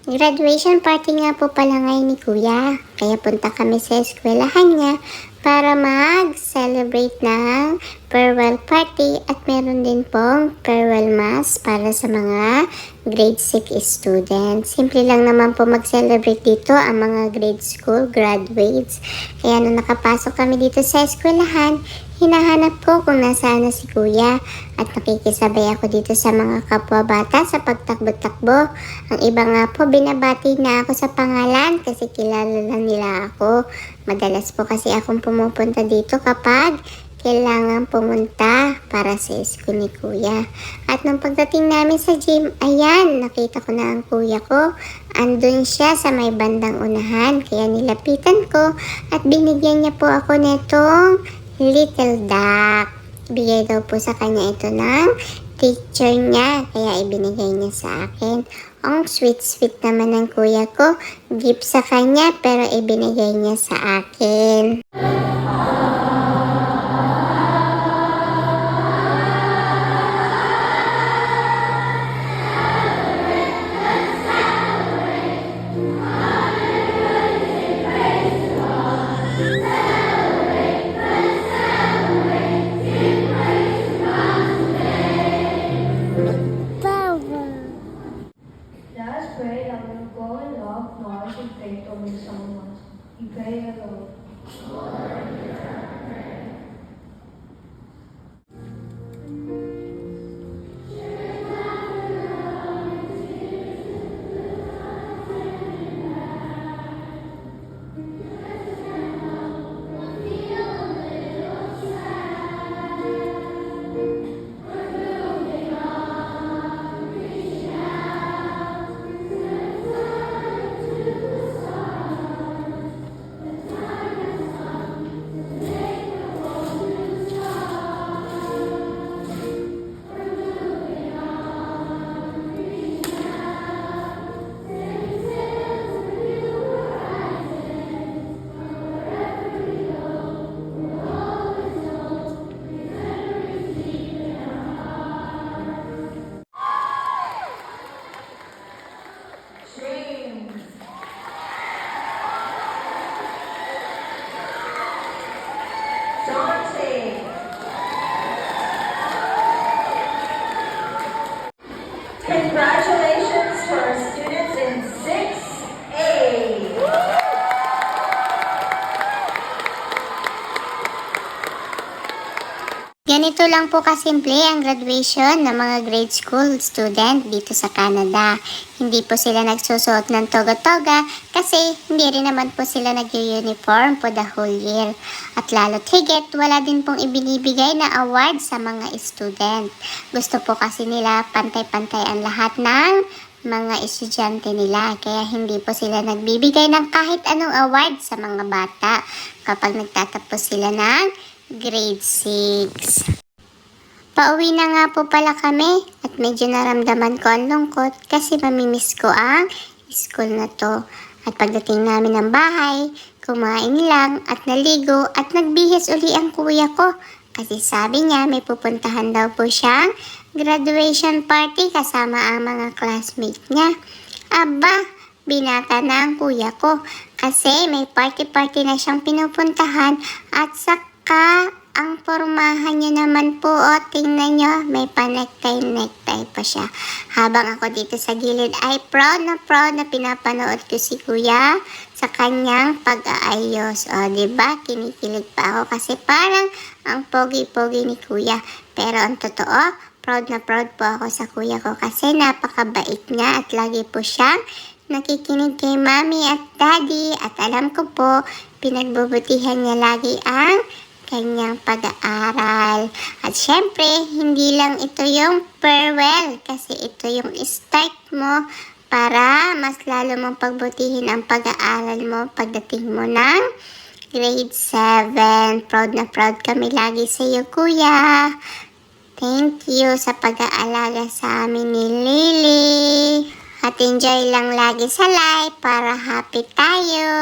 Graduation party nga po pala ngayon ni Kuya. Kaya punta kami sa eskwelahan niya para mag-celebrate ng farewell party at meron din pong farewell mass para sa mga grade 6 students. Simple lang naman po mag-celebrate dito ang mga grade school graduates. Kaya nung nakapasok kami dito sa eskwelahan, hinahanap ko kung nasaan na si Kuya at nakikisabay ako dito sa mga kapwa bata sa pagtakbo-takbo. Ang iba nga po, binabati na ako sa pangalan kasi kilala lang nila ako. Madalas po kasi akong pumupunta dito kapag kailangan pumunta para sa school ni Kuya. At nung pagdating namin sa gym, ayan, nakita ko na ang Kuya ko. Andun siya sa may bandang unahan, kaya nilapitan ko at binigyan niya po ako netong little duck. Bigay daw po sa kanya ito ng teacher niya, kaya ibinigay niya sa akin. Ang sweet naman ng Kuya ko. Gift sa kanya pero ibinigay niya sa akin. Let us pray that we will go in love, knowledge, and faith over the summer months. We pray the Lord. Congratulations for our students in 6A. Ganito lang po kasimple ang graduation ng mga grade school student dito sa Canada. Hindi po sila nagsusuot ng toga-toga kasi hindi rin naman po sila nag-uniform for the whole year. At lalo't higit, wala din pong ibinibigay na award sa mga student. Gusto po kasi nila pantay-pantay ang lahat ng mga estudyante nila. Kaya hindi po sila nagbibigay ng kahit anong award sa mga bata kapag nagtatapos sila ng grade 6. Pauwi na nga po pala kami at medyo naramdaman ko ang lungkot kasi mamimiss ko ang school na to. At pagdating namin ng bahay, kumain lang at naligo at nagbihis uli ang kuya ko. Kasi sabi niya may pupuntahan daw po siyang graduation party kasama ang mga classmates niya. Aba, binata na ang kuya ko kasi may party-party na siyang pinupuntahan at ang pormahan niya naman po, tingnan nyo, may pa-necktie pa siya. Habang ako dito sa gilid ay proud na pinapanood ko si Kuya sa kanyang pag-aayos. Diba? Kinikilig pa ako kasi parang ang pogi-pogi ni Kuya. Pero ang totoo, proud po ako sa Kuya ko kasi napakabait niya at lagi po siyang nakikinig kay Mami at Daddy. At alam ko po, pinagbubutihan niya lagi ang kanyang pag-aaral. At syempre, hindi lang ito yung farewell kasi ito yung start mo para mas lalo mong pagbutihin ang pag-aaral mo pagdating mo ng grade 7. Proud na proud kami lagi sa iyo, Kuya. Thank you sa pag-aalaga sa amin ni Lily. At enjoy lang lagi sa life para happy tayo.